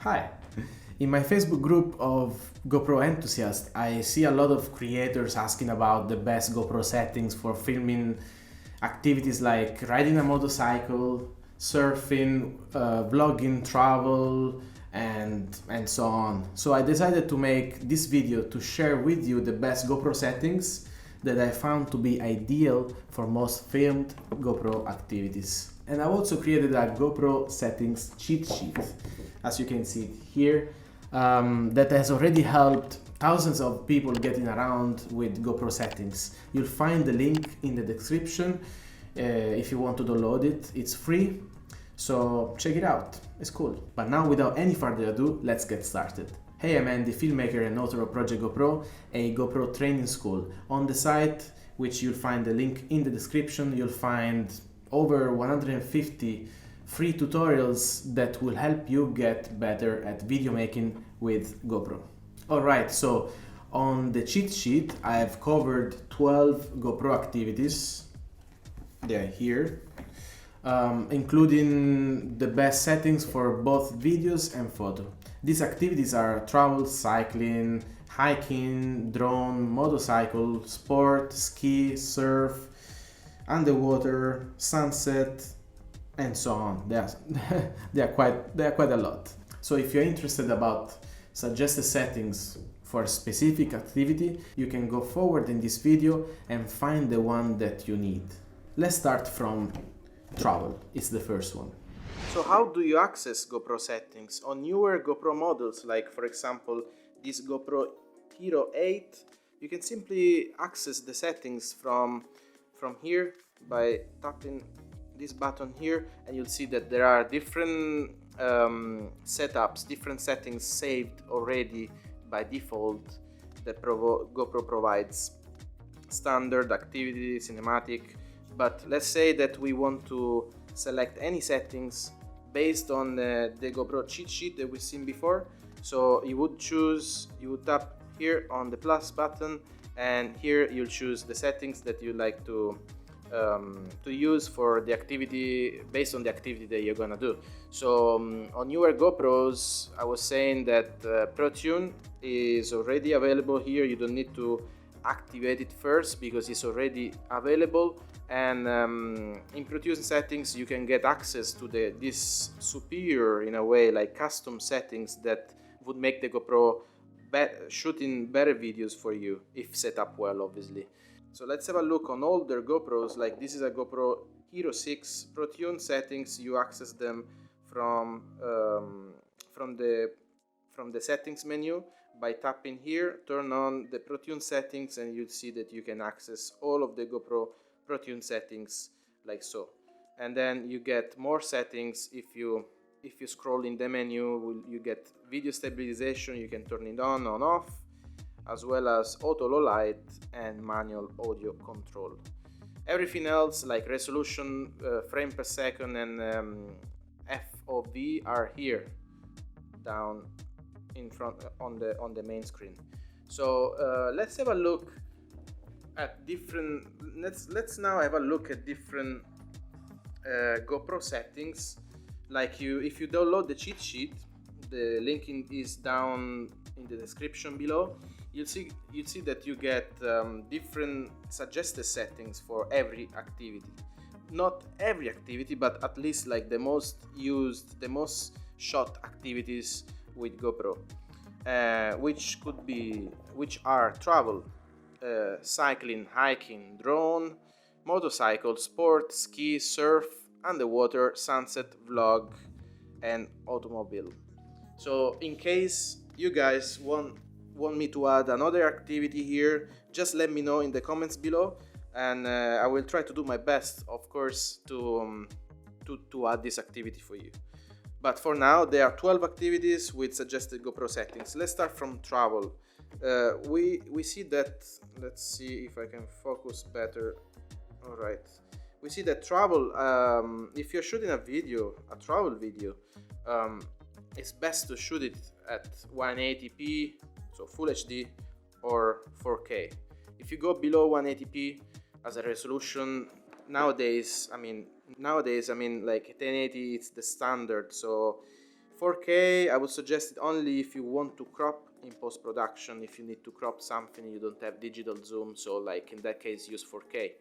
Hi! In my Facebook group of GoPro enthusiasts, I see a lot of creators asking about the best GoPro settings for filming activities like riding a motorcycle, surfing, vlogging, travel, and so on. So I decided to make this video to share with you the best GoPro settings that I found to be ideal for most filmed GoPro activities. And I also created a GoPro settings cheat sheet, as you can see here, that has already helped thousands of people getting around with GoPro settings. You'll find the link in the description if you want to download it. It's free, so check it out. It's cool. But now, without any further ado, let's get started. Hey, I'm Andy, filmmaker and author of Project GoPro, a GoPro training school. On the site, which you'll find the link in the description, you'll find over 150 free tutorials that will help you get better at video making with GoPro. Alright, so on the cheat sheet I've covered 12 GoPro activities. They're here, including the best settings for both videos and photo. These activities are travel, cycling, hiking, drone, motorcycle, sport, ski, surf, underwater, sunset, and so on. They are quite a lot. So if you're interested about suggested settings for a specific activity, you can go forward in this video and find the one that you need. Let's start from travel. It's the first one. So how do you access GoPro settings? On newer GoPro models, like for example this GoPro Hero 8, you can simply access the settings from here by tapping this button here, and you'll see that there are different setups, different settings saved already by default that GoPro provides. Standard, activity, cinematic. But let's say that we want to select any settings based on the GoPro cheat sheet that we've seen before. So you would tap here on the plus button, and here you'll choose the settings that you like to use for the activity, based on the activity that you're gonna do. So on newer GoPros, I was saying that ProTune is already available here. You don't need to activate it first because it's already available, and in ProTune settings you can get access to this superior, in a way, like custom settings that would make the GoPro shooting better videos for you if set up well, obviously. So let's have a look on older GoPros. Like this is a GoPro Hero 6. ProTune settings, you access them from the settings menu by tapping here. Turn on the ProTune settings, and you'll see that you can access all of the GoPro ProTune settings like so. And then you get more settings. If you scroll in the menu, you get video stabilization. You can turn it on off, as well as auto low light and manual audio control. Everything else, like resolution, frame per second, and FOV, are here down in front on the main screen. So let's have a look at different. Let's now have a look at different GoPro settings. Like if you download the cheat sheet, the link is down in the description below. You'll see that you get different suggested settings for every activity. Not every activity, but at least like the most used, the most shot activities with GoPro, which are travel, cycling, hiking, drone, motorcycle, sport, ski, surf, underwater, sunset, vlog, and automobile. So in case you guys want me to add another activity here, just let me know in the comments below, and I will try to do my best, of course, to add this activity for you. But for now, there are 12 activities with suggested GoPro settings. Let's start from travel. We see that, let's see if I can focus better. All right, we see that travel, if you're shooting a travel video, it's best to shoot it at 180p, so Full HD, or 4K. If you go below 180p as a resolution, nowadays, I mean like 1080 it's the standard, so 4K, I would suggest it only if you want to crop in post-production. If you need to crop something, you don't have digital zoom, so like in that case use 4K.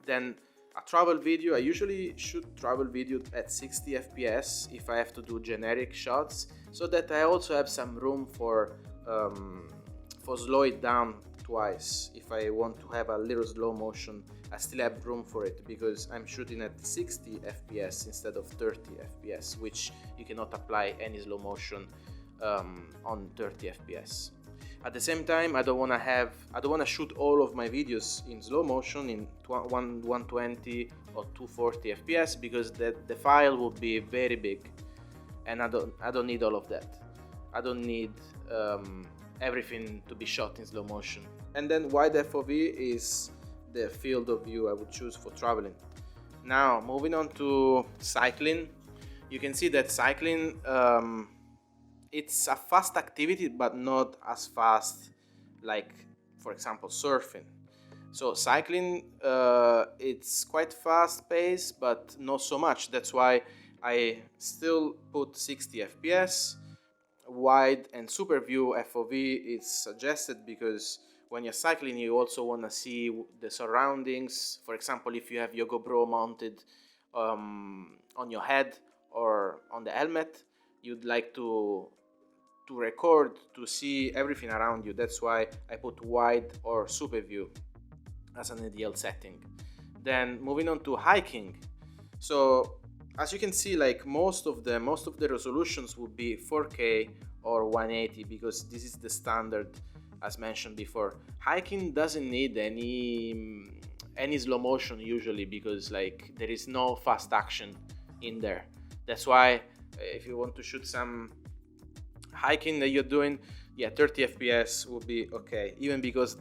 Then a travel video, I usually shoot travel video at 60 fps if I have to do generic shots, so that I also have some room for slow it down twice. If I want to have a little slow motion, I still have room for it, because I'm shooting at 60 fps instead of 30 fps, which you cannot apply any slow motion on 30 fps. At the same time, I don't want to shoot all of my videos in slow motion in 120 or 240 fps, because the file will be very big, and I don't need all of that. I don't need everything to be shot in slow motion. And then wide FOV is the field of view I would choose for traveling. Now moving on to cycling, you can see that cycling it's a fast activity, but not as fast like, for example, surfing. So cycling, it's quite fast paced, but not so much. That's why I still put 60 fps. Wide and super view FOV is suggested, because when you're cycling you also want to see the surroundings. For example, if you have your GoPro mounted on your head or on the helmet, you'd like to record, to see everything around you. That's why I put wide or super view as an ideal setting. Then moving on to hiking, so as you can see, like most of the resolutions would be 4K or 180, because this is the standard as mentioned before. Hiking doesn't need any slow motion usually, because like there is no fast action in there. That's why if you want to shoot some hiking that you're doing, 30 fps would be okay, even because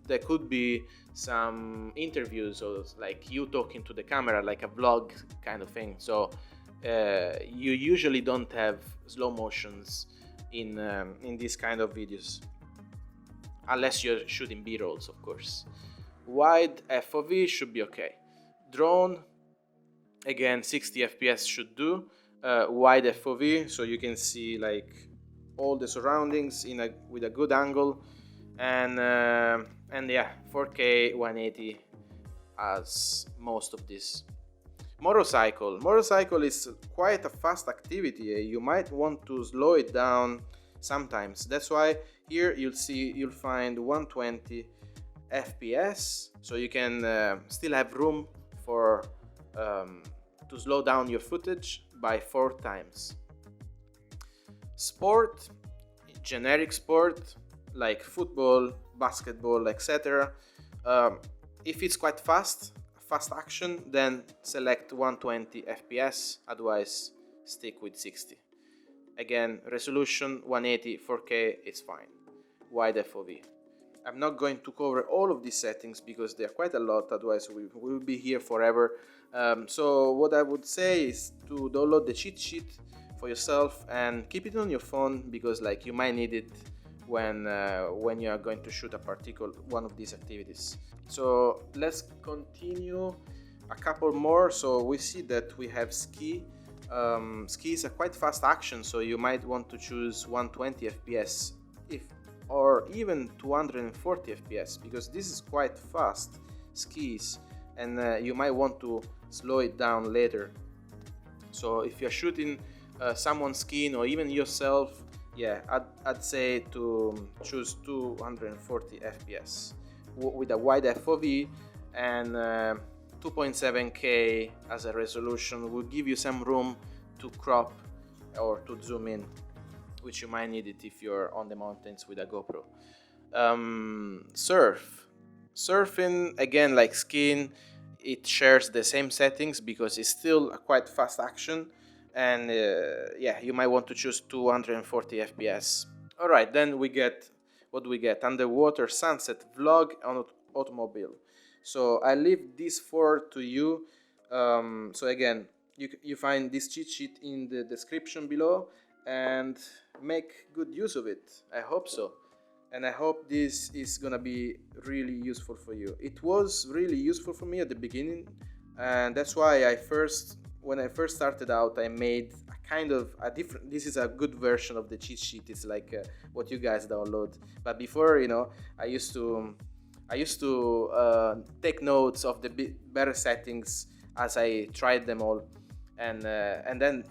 there could be some interviews or like you talking to the camera, like a vlog kind of thing. So you usually don't have slow motions in these kind of videos, unless you're shooting B-rolls, of course. Wide FOV should be okay. Drone, again, 60 fps should do. Wide FOV, so you can see like all the surroundings with a good angle, and 4K 180 as most of this. Motorcycle is quite a fast activity. You might want to slow it down sometimes. That's why here you'll find 120 fps, so you can still have room for to slow down your footage by 4 times. Sport, generic sport like football, basketball, etc. If it's quite fast action, then select 120 fps, otherwise stick with 60. Again, resolution 180, 4K is fine. Wide FOV. I'm not going to cover all of these settings because they are quite a lot, otherwise we will be here forever. So what I would say is to download the cheat sheet for yourself and keep it on your phone, because like you might need it when you are going to shoot a particular one of these activities. So let's continue a couple more. So we see that we have ski. Ski is a quite fast action, so you might want to choose 120 fps or even 240 fps, because this is quite fast skis, and you might want to slow it down later. So if you're shooting someone skiing or even yourself, I'd say to choose 240 fps with a wide FOV, and 2.7K as a resolution will give you some room to crop or to zoom in, which you might need it if you're on the mountains with a GoPro. Surfing, again, like skiing, it shares the same settings because it's still a quite fast action, and you might want to choose 240 fps. Alright, then we get what do we get? Underwater sunset vlog on automobile. So I leave these 4 to you. So again, you find this cheat sheet in the description below, and make good use of it. I hope so, and I hope this is gonna be really useful for you. It was really useful for me at the beginning, and that's why when I first started out, I made a kind of a different, this is a good version of the cheat sheet. It's like what you guys download. But before, you know, I used to take notes of the better settings as I tried them all, and then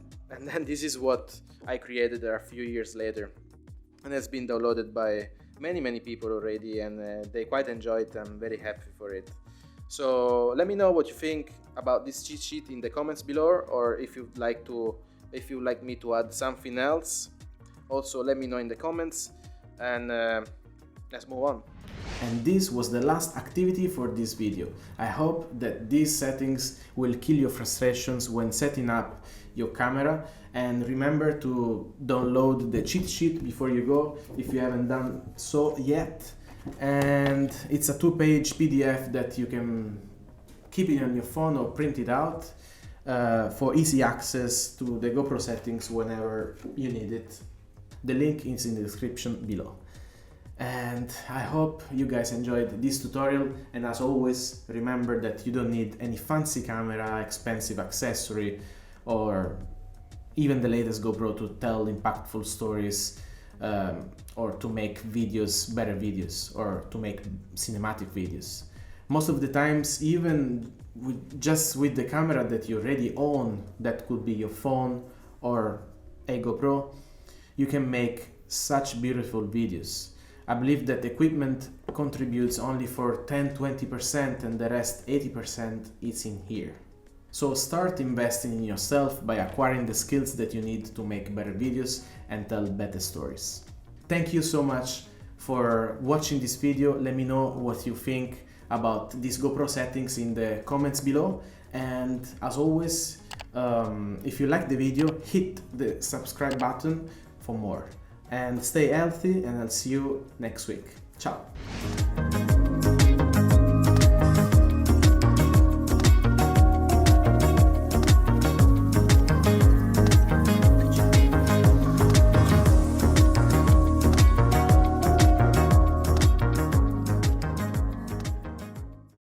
this is what I created a few years later, and it's been downloaded by many people already, and they quite enjoy it. I'm very happy for it. So let me know what you think about this cheat sheet in the comments below, or if you'd like me to add something else, also let me know in the comments, and let's move on. And this was the last activity for this video. I hope that these settings will kill your frustrations when setting up your camera, and remember to download the cheat sheet before you go if you haven't done so yet. And it's a 2-page PDF that you can keep it on your phone or print it out for easy access to the GoPro settings whenever you need it. The link is in the description below. And I hope you guys enjoyed this tutorial, and as always, remember that you don't need any fancy camera, expensive accessory, or even the latest GoPro to tell impactful stories, or to make videos, better videos, or to make cinematic videos. Most of the times, even just with the camera that you already own, that could be your phone or a GoPro, you can make such beautiful videos. I believe that equipment contributes only for 10-20%, and the rest 80% is in here. So start investing in yourself by acquiring the skills that you need to make better videos and tell better stories. Thank you so much for watching this video. Let me know what you think about these GoPro settings in the comments below, and as always, if you like the video, hit the subscribe button for more. And stay healthy, and I'll see you next week. Ciao!